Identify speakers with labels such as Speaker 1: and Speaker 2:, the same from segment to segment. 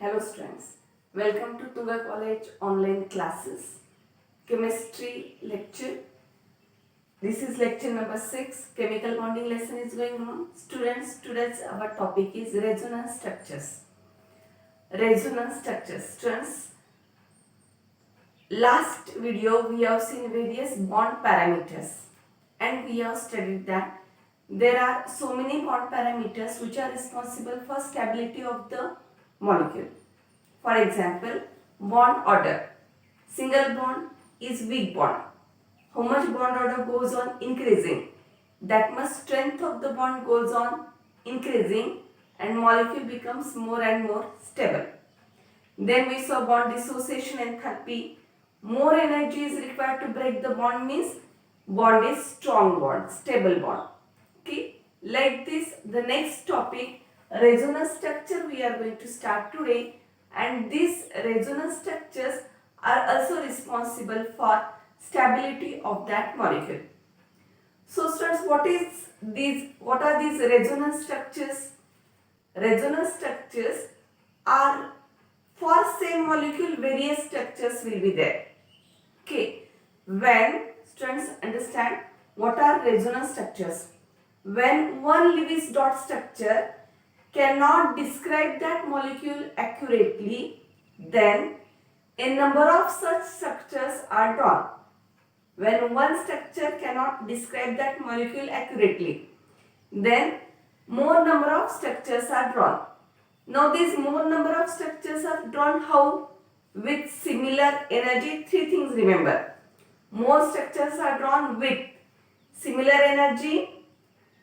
Speaker 1: Hello students, welcome to Tuga College online classes, chemistry lecture. This is lecture number 6, chemical bonding lesson is going on. Students, our topic is resonance structures. Resonance structures. Students, last video we have seen various bond parameters and we have studied that there are so many bond parameters which are responsible for stability of the molecule. For example, bond order. Single bond is weak bond. How much bond order goes on increasing, that much strength of the bond goes on increasing and molecule becomes more and more stable. Then we saw bond dissociation enthalpy. More energy is required to break the bond means bond is strong bond, stable bond. Okay, like this the next topic resonance structure we are going to start today, and these resonance structures are also responsible for stability of that molecule. So students, what are these resonance structures? Resonance structures are for same molecule various structures will be there. Okay, when students understand what are resonance structures, when one Lewis dot structure cannot describe that molecule accurately, then a number of such structures are drawn. When one structure cannot describe that molecule accurately, then more number of structures are drawn. Now these more number of structures are drawn how? With similar energy. Three things remember. More structures are drawn with similar energy,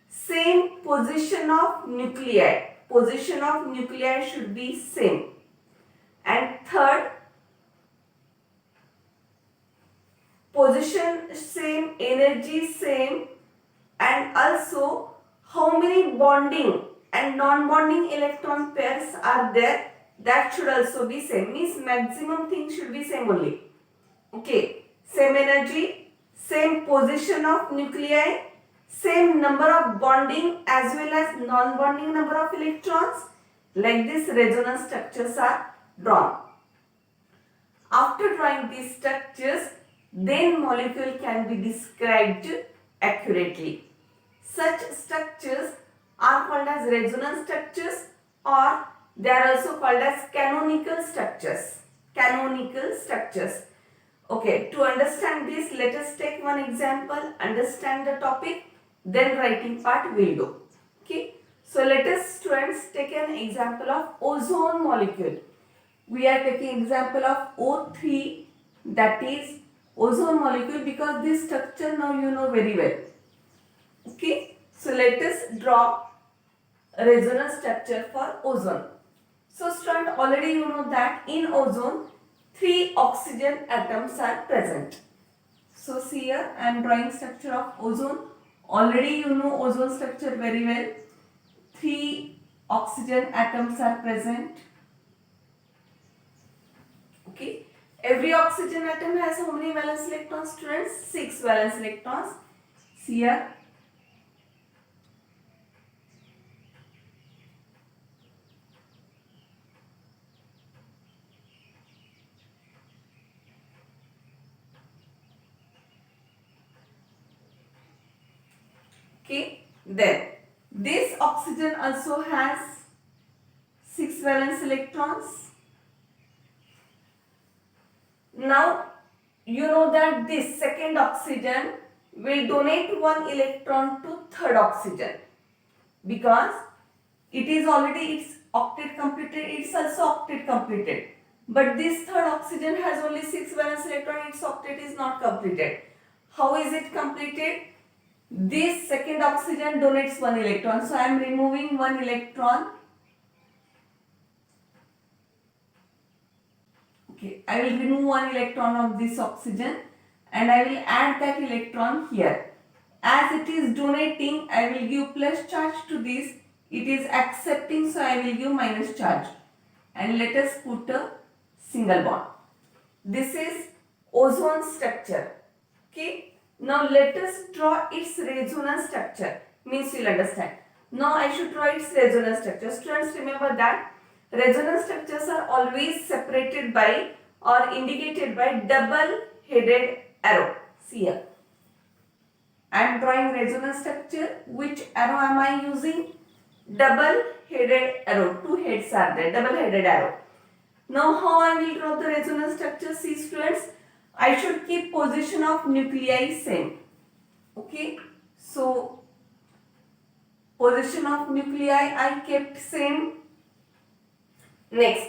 Speaker 1: same position of nuclei. Position of nuclei should be same. And third, position same, energy same, and also how many bonding and non-bonding electron pairs are there, that should also be same. Means maximum thing should be same only. Okay, same energy, same position of nuclei, same number of bonding as well as non-bonding number of electrons. Like this resonance structures are drawn. After drawing these structures, then molecule can be described accurately. Such structures are called as resonance structures, or they are also called as canonical structures. Canonical structures. Okay, to understand this, let us take one example, understand the topic, then writing part will do. Okay, so let us students take an example of ozone molecule. We are taking example of O3, that is ozone molecule, because this structure now you know very well. Okay, so let us draw a resonance structure for ozone. So student, already you know that in ozone 3 oxygen atoms are present. So see here I am drawing structure of ozone. Already you know ozone structure very well. 3 oxygen atoms are present. Okay. Every oxygen atom has how many valence electrons, students? 6 valence electrons. See here. Okay. Then this oxygen also has 6 valence electrons. Now you know that this second oxygen will donate 1 electron to third oxygen, because it is already its octet completed, it's also octet completed. But this third oxygen has only 6 valence electron, its octet is not completed. How is it completed? This second oxygen donates 1 electron. So I am removing 1 electron. Okay, I will remove 1 electron of this oxygen and I will add that electron here. As it is donating, I will give plus charge to this. It is accepting, so I will give minus charge. And let us put a single bond. This is ozone structure. Okay. Now let us draw its resonance structure. Means you will understand. Now I should draw its resonance structure. Students, remember that Resonance structures are always separated by or indicated by double-headed arrow. See here. I am drawing resonance structure. Which arrow am I using? Double-headed arrow. Two heads are there. Double-headed arrow. Now how I will draw the resonance structure? See students, I should keep position of nuclei same. Okay. So position of nuclei I kept same. Next,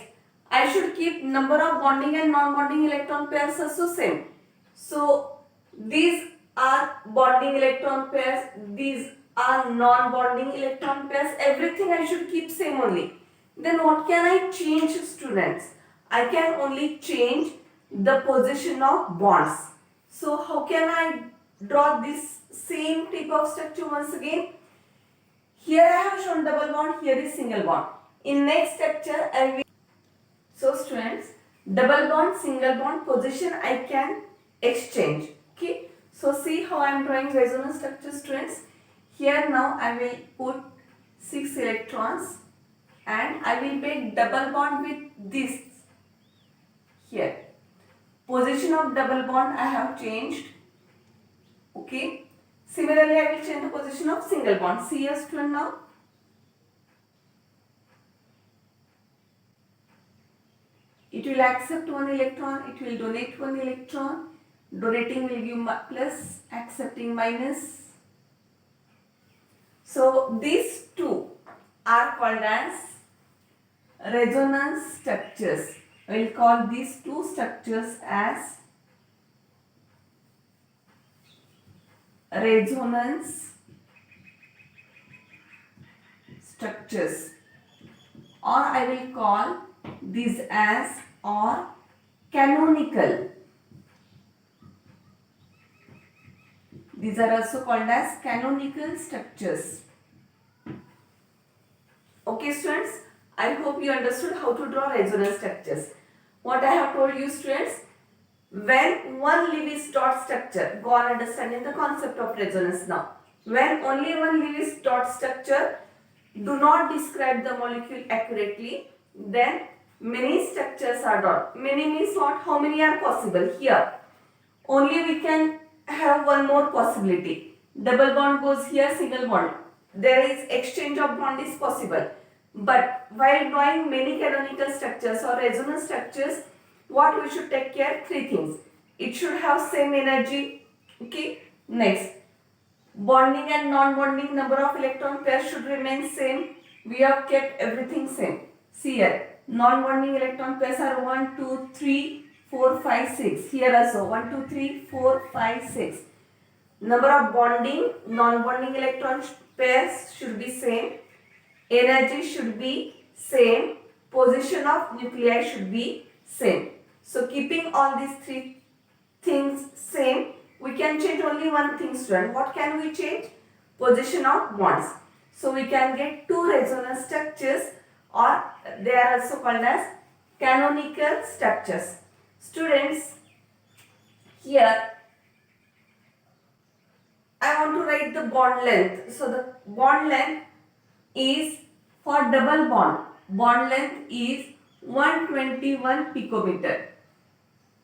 Speaker 1: I should keep number of bonding and non-bonding electron pairs also same. So these are bonding electron pairs, these are non-bonding electron pairs, everything I should keep same only. Then what can I change, students? I can only change the position of bonds. So how can I draw this same type of structure once again? Here I have shown double bond, here is single bond. In next structure I will. So students, double bond, single bond position I can exchange. Okay. So see how I am drawing resonance structure, students. Here now I will put 6 electrons and I will make double bond with this here. Position of double bond I have changed. Okay. Similarly I will change the position of single bond. See here student now. It will accept one electron, it will donate one electron. Donating will give plus, accepting minus. So these two are called as resonance structures. I will call these two structures as resonance structures, or I will call these as or canonical. These are also called as canonical structures. Okay students, I hope you understood how to draw resonance structures. What I have told you students, when one Lewis dot structure, go on understanding the concept of resonance now. When only one Lewis dot structure do not describe the molecule accurately, then many structures are drawn. Many means what? How many are possible? Here only we can have one more possibility. Double bond goes here, single bond. There is exchange of bond is possible. But while drawing many canonical structures or resonance structures, what we should take care? Three things. It should have same energy. Okay. Next, bonding and non-bonding number of electron pairs should remain same. We have kept everything same. See here, non-bonding electron pairs are 1, 2, 3, 4, 5, 6. Here also 1, 2, 3, 4, 5, 6. Number of bonding, non-bonding electron pairs should be same. Energy should be same. Position of nuclei should be same. So keeping all these three things same, we can change only one thing, student. What can we change? Position of bonds. So we can get two resonance structures, or they are also called as canonical structures. Students, here I want to write the bond length. So the bond length is for double bond. Bond length is 121 picometer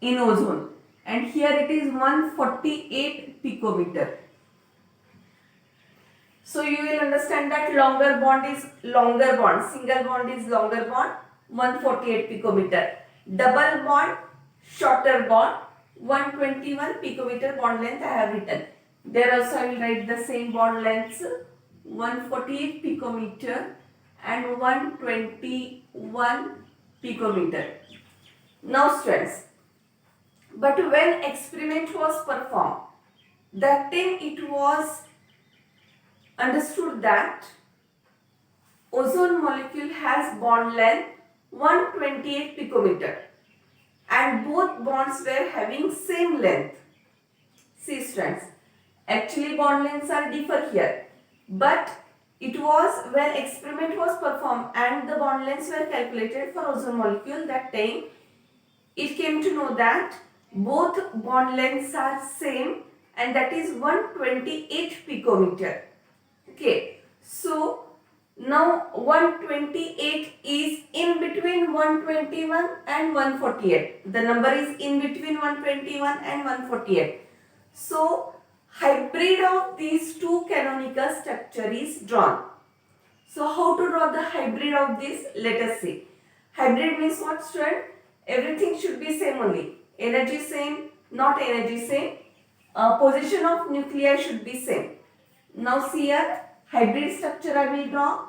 Speaker 1: in ozone, and here it is 148 picometer. So you will understand that longer bond is longer bond, single bond is longer bond, 148 picometer. Double bond, shorter bond, 121 picometer bond length I have written. There also I will write the same bond lengths, 148 picometer and 121 picometer. Now students, but when experiment was performed, that time it was understood that ozone molecule has bond length 128 picometer and both bonds were having same length. See students, actually bond lengths are differ here, but it was when experiment was performed and the bond lengths were calculated for ozone molecule, that time it came to know that both bond lengths are same, and that is 128 picometer. Okay, so Now 128 is in between 121 and 148. The number is in between 121 and 148. So hybrid of these two canonical structure is drawn. So how to draw the hybrid of this? Let us see. Hybrid means what, student? Everything should be same only. Energy same, not energy same. Position of nuclei should be same. Now see here, hybrid structure I will draw.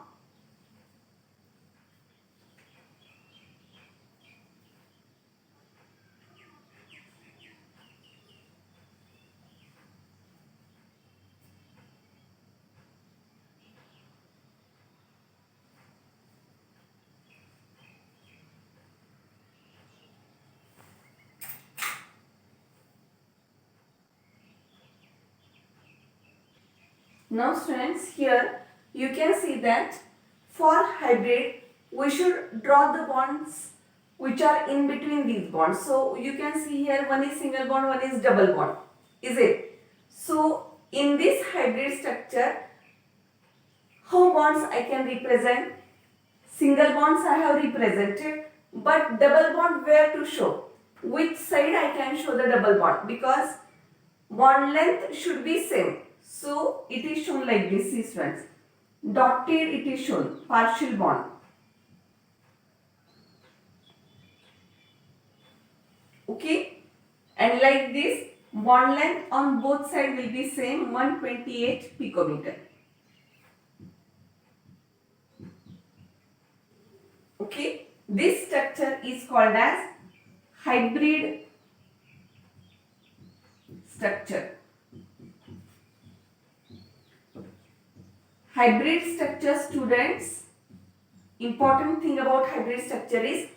Speaker 1: Now students, here you can see that for hybrid we should draw the bonds which are in between these bonds. So you can see here one is single bond, one is double bond. Is it? So in this hybrid structure, how bonds I can represent? Single bonds I have represented, but double bond where to show? Which side I can show the double bond? Because bond length should be same. So it is shown like this, see friends. Dotted it is shown, partial bond. Okay. And like this, bond length on both sides will be same, 128 picometer. Okay. This structure is called as hybrid structure. Hybrid structure, students, important thing about hybrid structure is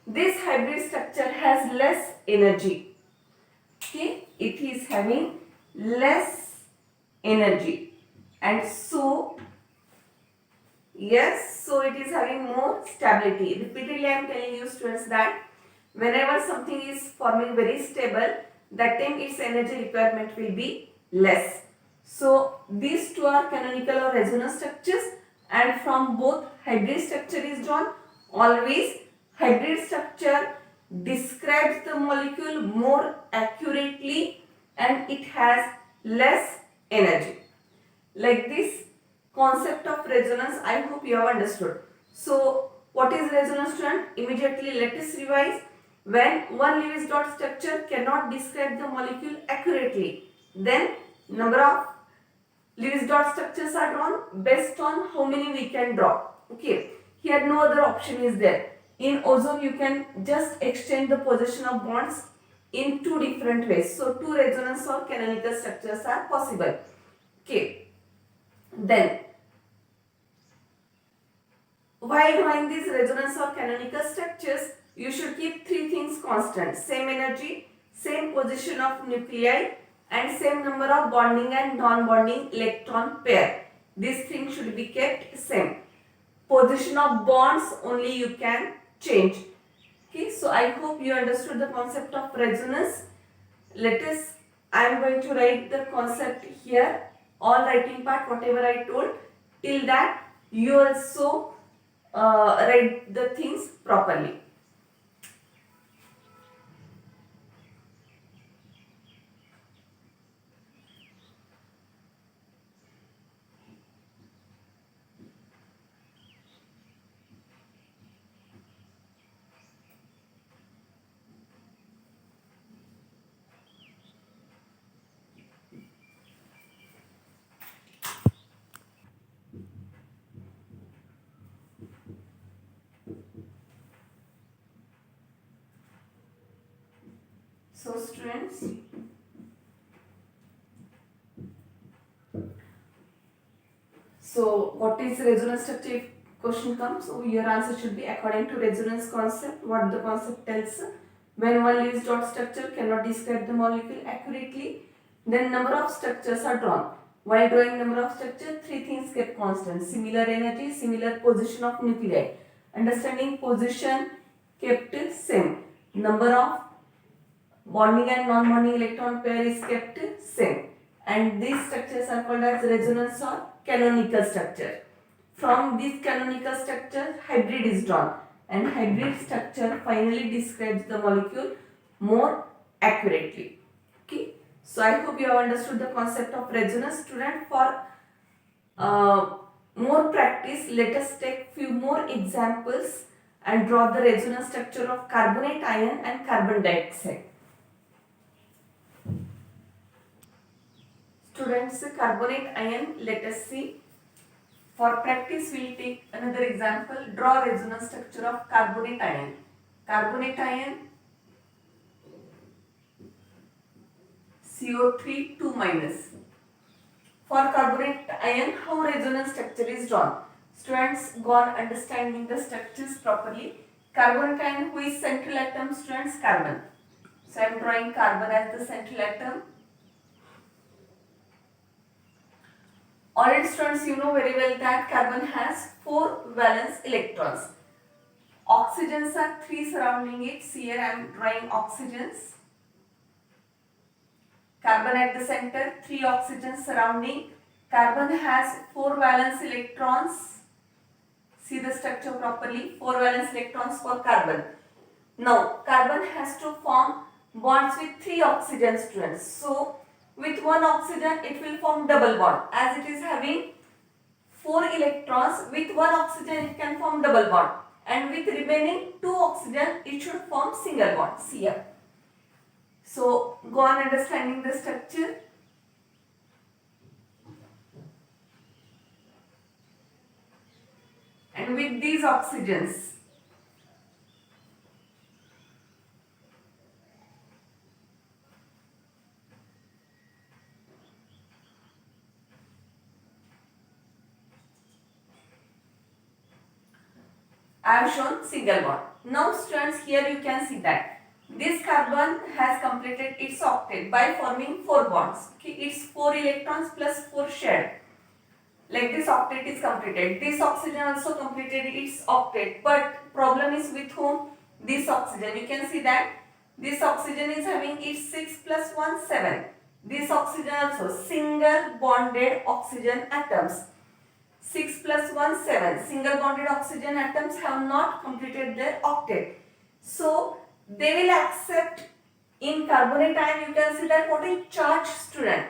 Speaker 1: this hybrid structure has less energy. Okay, it is having less energy, and so yes, so it is having more stability. Repeatedly I am telling you students that whenever something is forming very stable, that time its energy requirement will be less. So these two are canonical or resonance structures, and from both hybrid structure is drawn. Always hybrid structure describes the molecule more accurately and it has less energy. Like this concept of resonance, I hope you have understood. So what is resonance, student? Immediately let us revise. When one Lewis dot structure cannot describe the molecule accurately, then number of Lewis dot structures are drawn based on how many we can draw. Okay, here no other option is there. In ozone you can just exchange the position of bonds in two different ways. So two resonance or canonical structures are possible. Okay, then while drawing these resonance or canonical structures, you should keep three things constant: same energy, same position of nuclei, and same number of bonding and non-bonding electron pair. These things should be kept same. Position of bonds only you can change. Okay, so I hope you understood the concept of resonance. I am going to write the concept here, all writing part, whatever I told. Till that, you also write the things properly. So students, so what is resonance structure? If question comes, so your answer should be according to resonance concept. What the concept tells: when one Lewis dot structure cannot describe the molecule accurately, then number of structures are drawn. While drawing number of structure, three things kept constant: similar energy, similar position of nuclei. Understanding position kept same. Number of bonding and non-bonding electron pair is kept same, and these structures are called as resonance or canonical structure. From this canonical structure, hybrid is drawn, and hybrid structure finally describes the molecule more accurately. Okay, so I hope you have understood the concept of resonance, student. For more practice, let us take few more examples and draw the resonance structure of carbonate ion and carbon dioxide. Students, carbonate ion, let us see. For practice, we will take another example. Draw resonance structure of carbonate ion. Carbonate ion, CO3 2 minus. For carbonate ion, how resonance structure is drawn? Students, go on understanding the structures properly. Carbonate ion, who is central atom? Students, carbon. So I am drawing carbon as the central atom. Alright students, you know very well that carbon has 4 valence electrons. Oxygens are 3 surrounding it. See here I am drawing oxygens. Carbon at the center, 3 oxygens surrounding. Carbon has 4 valence electrons. See the structure properly. 4 valence electrons for carbon. Now, carbon has to form bonds with 3 oxygen students. So, with 1 oxygen, it will form double bond. As it is having 4 electrons, with 1 oxygen, it can form double bond. And with remaining 2 oxygen, it should form single bond. See here. So, go on understanding the structure. And with these oxygens, I have shown single bond. Now students, here you can see that this carbon has completed its octet by forming 4 bonds. Okay, it's 4 electrons plus 4 shared. Like this octet is completed. This oxygen also completed its octet. But problem is with whom? This oxygen. You can see that this oxygen is having its 6 plus 1, 7. This oxygen also single bonded oxygen atoms. 6 plus 1, 7. Single bonded oxygen atoms have not completed their octet. So, they will accept in carbonate ion. You can see that what is charge, student?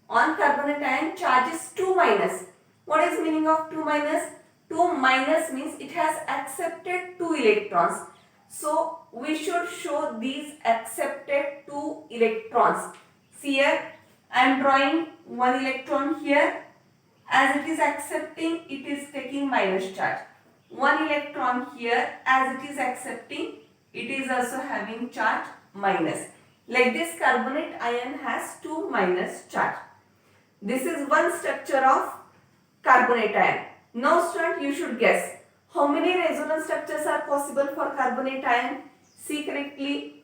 Speaker 1: On carbonate ion, charge is 2 minus. What is meaning of 2 minus? 2 minus means it has accepted 2 electrons. So, we should show these accepted 2 electrons. See here, I am drawing 1 electron here. As it is accepting, it is taking minus charge. 1 electron here, as it is accepting, it is also having charge minus. Like this, carbonate ion has 2 minus charge. This is one structure of carbonate ion. Now student, you should guess how many resonance structures are possible for carbonate ion. See correctly.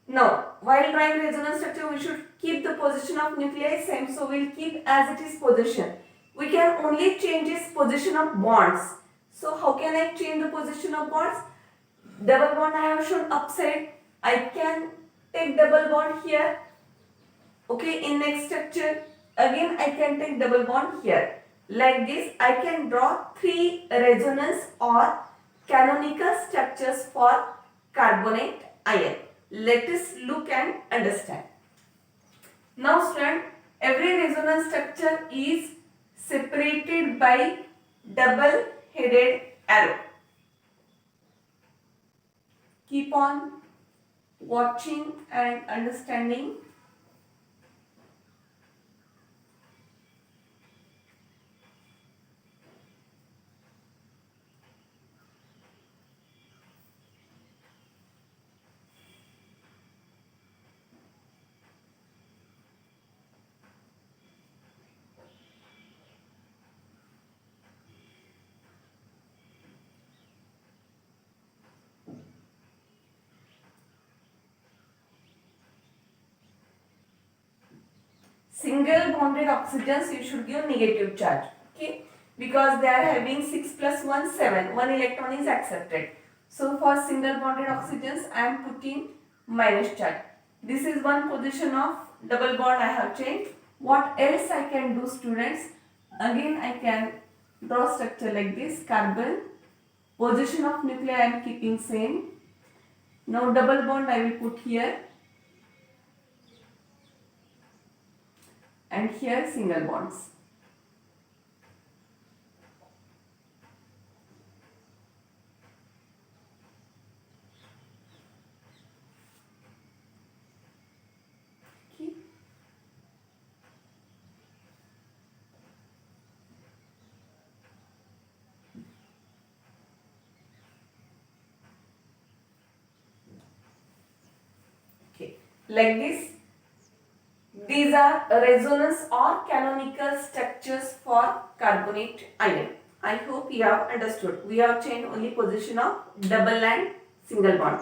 Speaker 1: Now, while drawing resonance structure, we should keep the position of nuclei same. So, we will keep as it is position. We can only change its position of bonds. So, how can I change the position of bonds? Double bond I have shown upside. I can take double bond here. Okay, in next structure, again I can take double bond here. Like this, I can draw 3 resonance or canonical structures for carbonate ion. Let us look and understand. Now student, every resonance structure is separated by double-headed arrow. Keep on watching and understanding. Single bonded oxygens, you should give negative charge. Okay, because they are having 6 plus 1, 7. 1 electron is accepted. So for single bonded oxygens, I am putting minus charge. This is one position of double bond I have changed. What else I can do, students? Again I can Draw structure like this. Carbon. Position of nuclei I am keeping same. Now double bond I will put here. And here single bonds. Okay. Okay. Like this. These are resonance or canonical structures for carbonate ion. I hope you have understood. We have changed only position of double and single bond.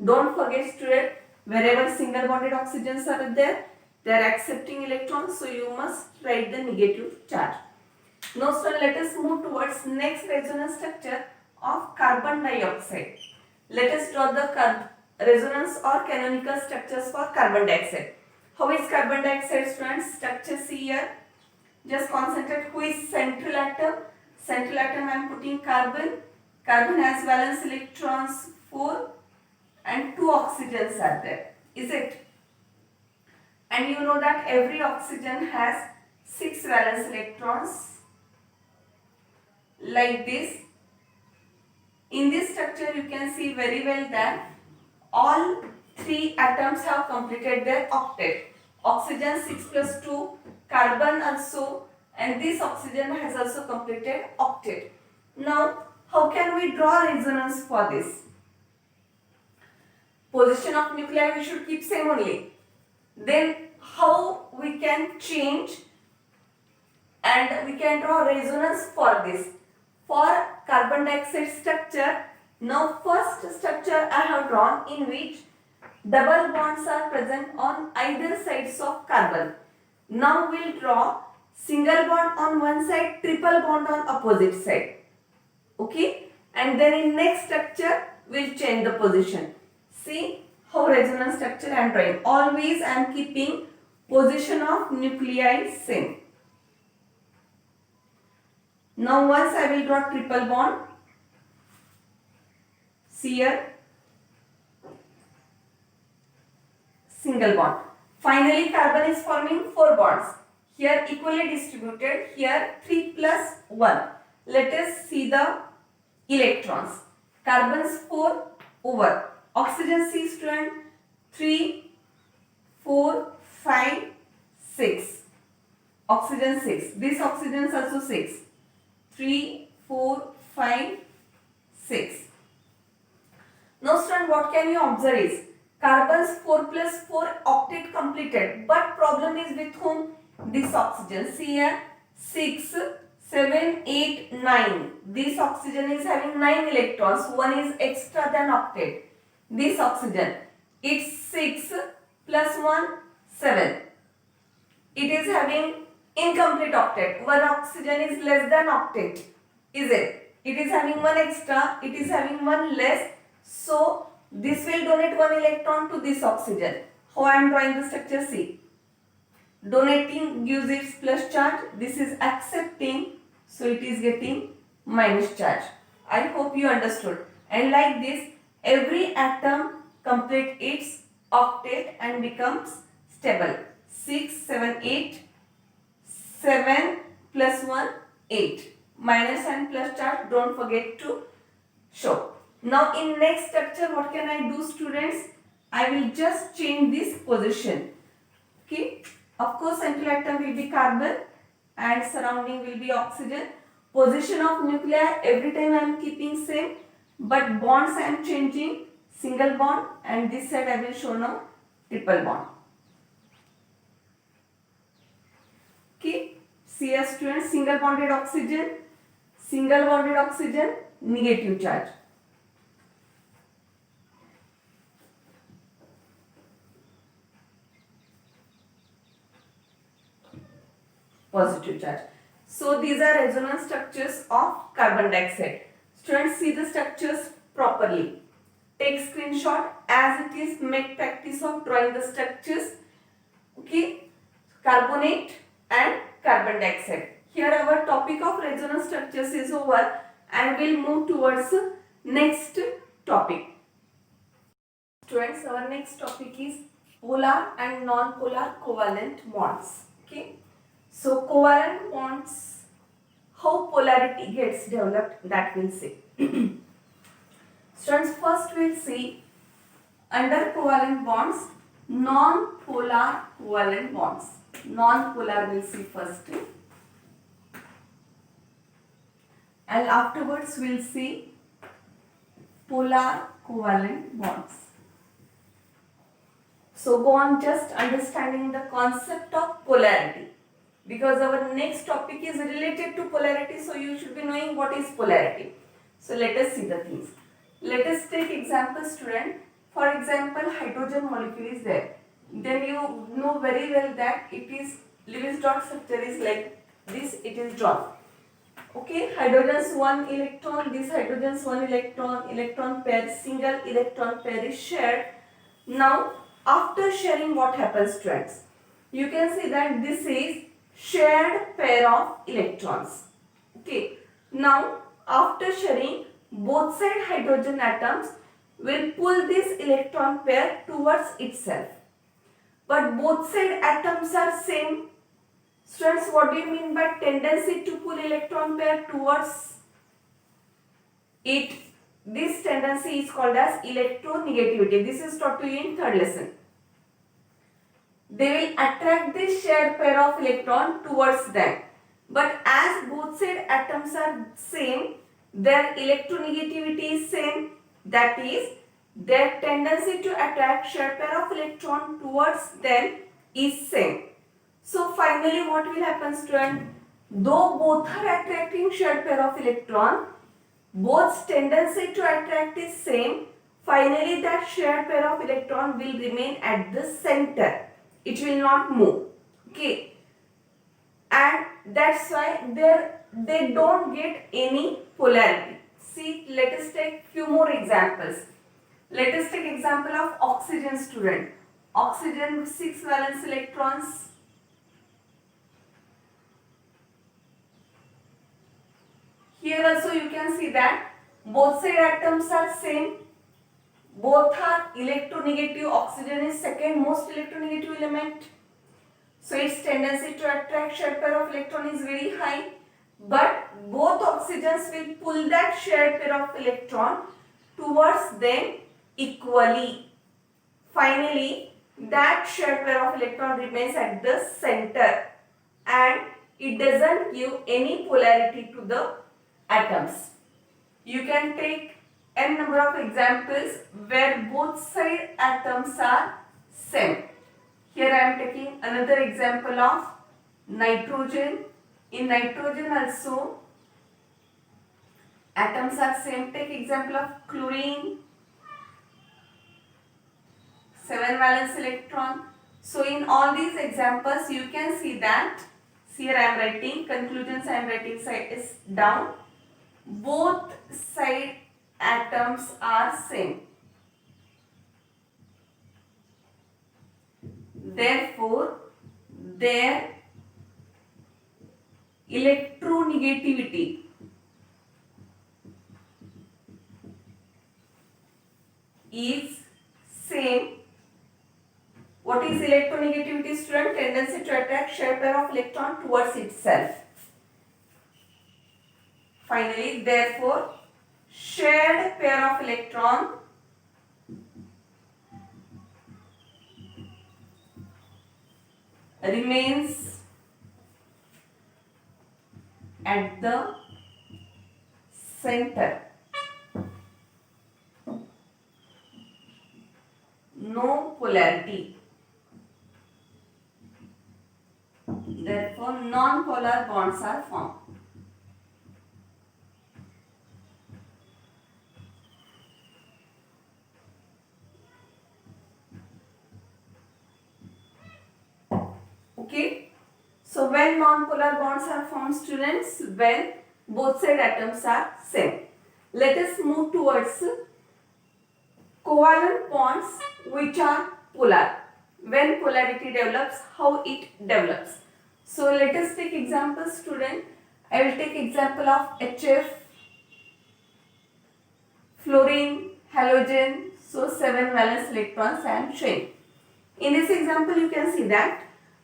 Speaker 1: Don't forget student, wherever single bonded oxygens are there, they are accepting electrons, so you must write the negative charge. Now sir, let us move towards next resonance structure of carbon dioxide. Let us draw the resonance or canonical structures for carbon dioxide. How is carbon dioxide students? Structure see here. Just concentrate who is central atom. Central atom I am putting carbon. Carbon has valence electrons 4 and 2 oxygens are there. Is it? And you know that every oxygen has 6 valence electrons. Like this. In this structure you can see very well that all 3 atoms have completed their octet. Oxygen 6 plus 2, carbon also, and this oxygen has also completed octet. Now, how can we draw resonance for this? Position of nuclei we should keep same only. Then how we can change and we can draw resonance for this? For carbon dioxide structure, now first structure I have drawn in which double bonds are present on either sides of carbon. Now we will draw single bond on one side, triple bond on opposite side. Okay? And then in next structure, we will change the position. See how resonance structure I am drawing. Always I am keeping position of nuclei same. Now once I will draw triple bond. See here. Single bond. Finally carbon is forming 4 bonds. Here equally distributed. Here 3 plus 1. Let us see the electrons. Carbons 4 over. Oxygen C student 3, 4, 5, 6. Oxygen 6. This oxygen is also 6. 3, 4, 5, 6. Now student, what can you observe is carbons 4 plus 4 octet completed. But problem is with whom? This oxygen. See here 6, 7, 8, 9. This oxygen is having 9 electrons. One is extra than octet. This oxygen, it's 6 plus 1, 7. It is having incomplete octet. One oxygen is less than octet. Is it? It is having one extra. It is having one less. So, this will donate one electron to this oxygen. How I am drawing the structure? See. Donating gives its plus charge. This is accepting. So, it is getting minus charge. I hope you understood. And like this, every atom complete its octet and becomes stable. 6, 7, 8. 7 plus 1, 8. Minus and plus charge, don't forget to show. Now in next structure, what can I do students? I will just change this position. Okay. Of course, central atom will be carbon and surrounding will be oxygen. Position of nuclei, every time I am keeping same. But bonds I am changing. Single bond, and this side I will show now triple bond. Okay. See here students, single bonded oxygen, negative charge. Positive charge. So these are resonance structures of carbon dioxide. Students, see the structures properly. Take screenshot as it is. Make practice of drawing the structures. Okay. Carbonate and carbon dioxide. Here our topic of resonance structures is over and we'll move towards next topic. Students, our next topic is polar and non-polar covalent bonds. Okay. So covalent bonds, how polarity gets developed, that we'll see. Students, first we'll see under covalent bonds, non-polar covalent bonds. Non-polar we'll see first. And afterwards we'll see polar covalent bonds. So go on just understanding the concept of polarity, because our next topic is related to polarity, so you should be knowing what is polarity. So let us see the things. Let us take example, student. For example, hydrogen molecule is there. Then you know very well that it is Lewis dot structure is like this, it is drawn. Okay, hydrogen's one electron, this hydrogen's one electron, electron pair, single electron pair is shared. Now, after sharing, what happens, students? You can see that this is shared pair of electrons. Okay, now after sharing, both side hydrogen atoms will pull this electron pair towards itself. But both side atoms are same. Students, what do you mean by tendency to pull electron pair towards it? This tendency is called as electronegativity. This is taught to you in third lesson. They will attract this shared pair of electron towards them. But as both side atoms are same, their electronegativity is same. That is, their tendency to attract shared pair of electron towards them is same. So finally what will happen, student? Though both are attracting shared pair of electron, both's tendency to attract is same. Finally that shared pair of electron will remain at the center. It will not move. Okay. And that's why they don't get any polarity. See, let us take few more examples. Let us take example of oxygen, student. Oxygen with 6 valence electrons. Here also you can see that both side atoms are same. Both are electronegative. Oxygen is second most electronegative element. So its tendency to attract shared pair of electron is very high. But both oxygens will pull that shared pair of electron towards them equally. Finally, that shared pair of electron remains at the center and it doesn't give any polarity to the atoms. You can take n number of examples where both side atoms are same. Here I am taking another example of nitrogen. In nitrogen also atoms are same. Take example of chlorine, 7 valence electron. So in all these examples you can see that, here I am writing conclusions, I am writing side is down. Both side atoms are same. Therefore, their electronegativity is same. What is electronegativity, student? Tendency to attract shared pair of electron towards itself. Finally, therefore, shared pair of electron remains at the center. No polarity. Therefore, non-polar bonds are formed. Okay. So when non-polar bonds are formed, students, when both side atoms are same. Let us move towards covalent bonds which are polar. When polarity develops, how it develops. So let us take example, student. I will take example of HF, fluorine, halogen. So 7 valence electrons I am showing. In this example, you can see that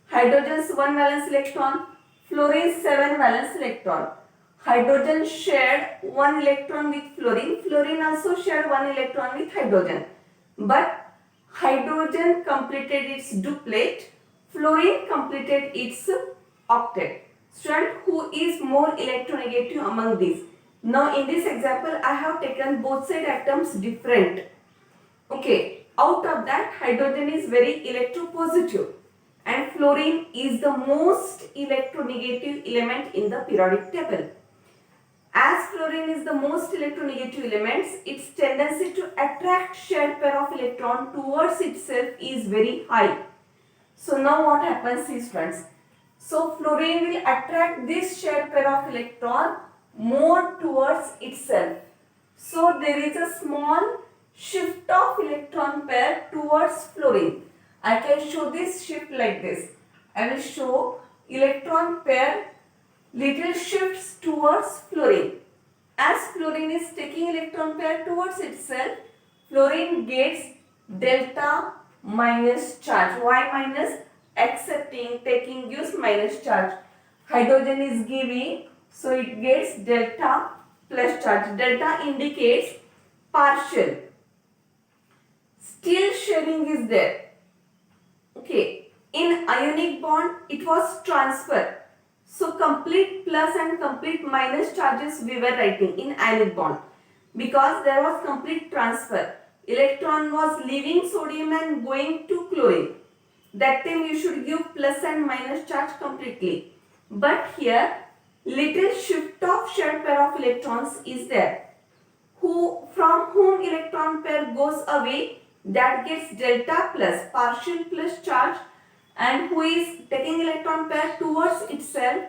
Speaker 1: hydrogen's 1 valence electron, fluorine 7 valence electron. Hydrogen shared 1 electron with fluorine. Fluorine also shared 1 electron with hydrogen. But hydrogen completed its duplet. Fluorine completed its octet. Student, who is more electronegative among these? Now in this example, I have taken both side atoms different. Okay, out of that, hydrogen is very electropositive and fluorine is the most electronegative element in the periodic table. As fluorine is the most electronegative element, its tendency to attract shared pair of electron towards itself is very high. So now what happens is, friends, so fluorine will attract this shared pair of electron more towards itself. So there is a small shift of electron pair towards fluorine. I can show this shift like this. I will show electron pair little shifts towards fluorine. As fluorine is taking electron pair towards itself, fluorine gets delta minus charge. Why minus? Accepting, taking gives minus charge. Hydrogen is giving, so it gets delta plus charge. Delta indicates partial. Still sharing is there. Okay. In ionic bond, it was transfer. So complete plus and complete minus charges we were writing in ionic bond because there was complete transfer. Electron was leaving sodium and going to chlorine. That time you should give plus and minus charge completely. But here little shift of shared pair of electrons is there. From whom electron pair goes away, that gets delta plus partial plus charge, and who is taking electron pair towards itself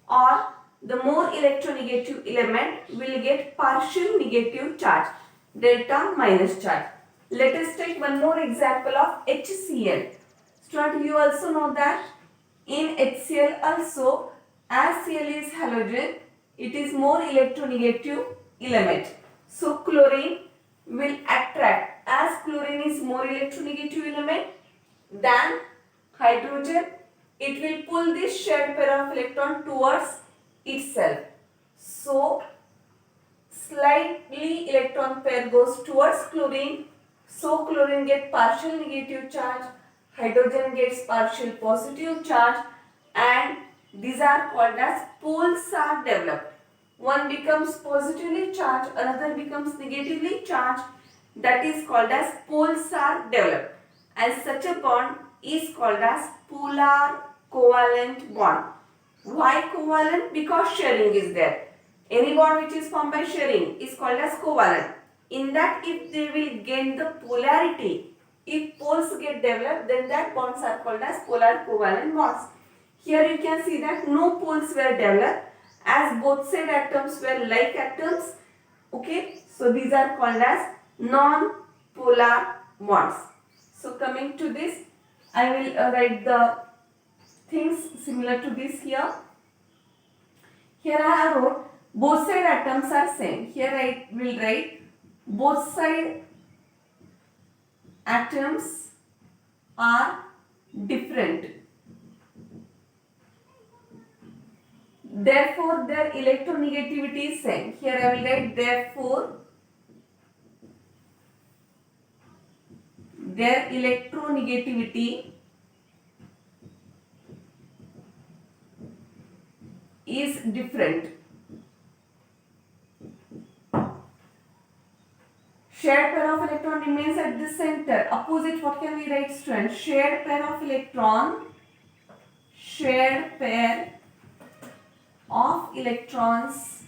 Speaker 1: or the more electronegative element will get partial negative charge, delta minus charge. Let us take one more example of HCl. Student, you also know that in HCl also, as Cl is halogen, it is more electronegative element. So chlorine will attract, as chlorine is more electronegative element than hydrogen, it will pull this shared pair of electron towards itself. So slightly electron pair goes towards chlorine. So chlorine gets partial negative charge, hydrogen gets partial positive charge, and these are called as poles are developed. One becomes positively charged, another becomes negatively charged. That is called as poles are developed. And such a bond is called as polar covalent bond. Why covalent? Because sharing is there. Any bond which is formed by sharing is called as covalent. In that, if they will gain the polarity, if poles get developed, then that bonds are called as polar covalent bonds. Here you can see that no poles were developed as both side atoms were like atoms. Okay, so these are called as non-polar bonds. So coming to this, I will write the things similar to this here. Here I have wrote both side atoms are same. Here I will write both side atoms are different. Therefore, their electronegativity is same. Here I will write therefore their electronegativity is different. Shared pair of electron remains at the center. Opposite, what can we write, students? Shared pair of electrons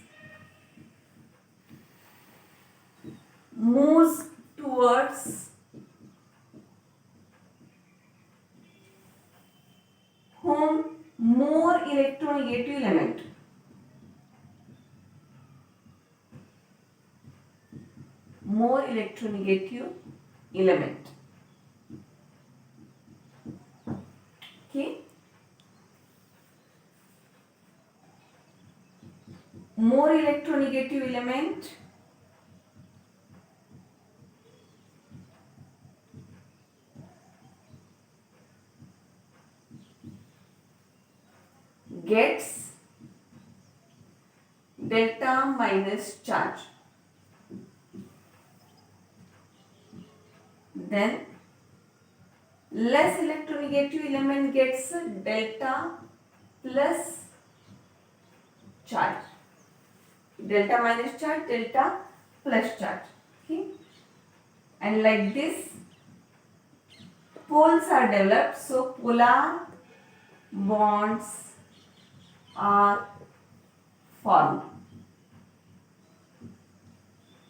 Speaker 1: moves towards whom? More electronegative element. More electronegative element. Okay. more electronegative element gets delta minus charge. Then less electronegative element gets delta plus charge. Delta minus charge, delta plus charge. Okay. And like this, poles are developed. So polar bonds are formed.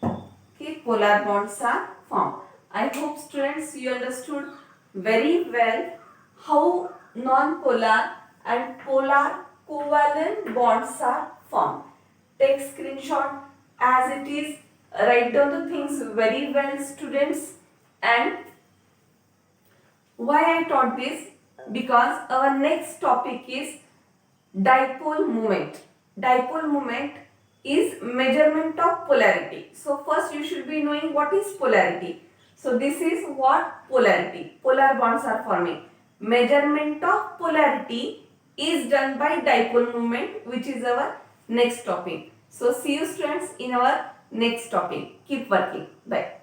Speaker 1: Okay, polar bonds are formed. I hope students you understood very well how non-polar and polar covalent bonds are formed. Take screenshot as it is. Write down the things very well, students. And why I taught this? Because our next topic is dipole moment. Dipole moment is measurement of polarity. So first you should be knowing what is polarity. So this is what polarity. Polar bonds are forming. Measurement of polarity is done by dipole moment, which is our next topic. So see you students in our next topic. Keep working. Bye.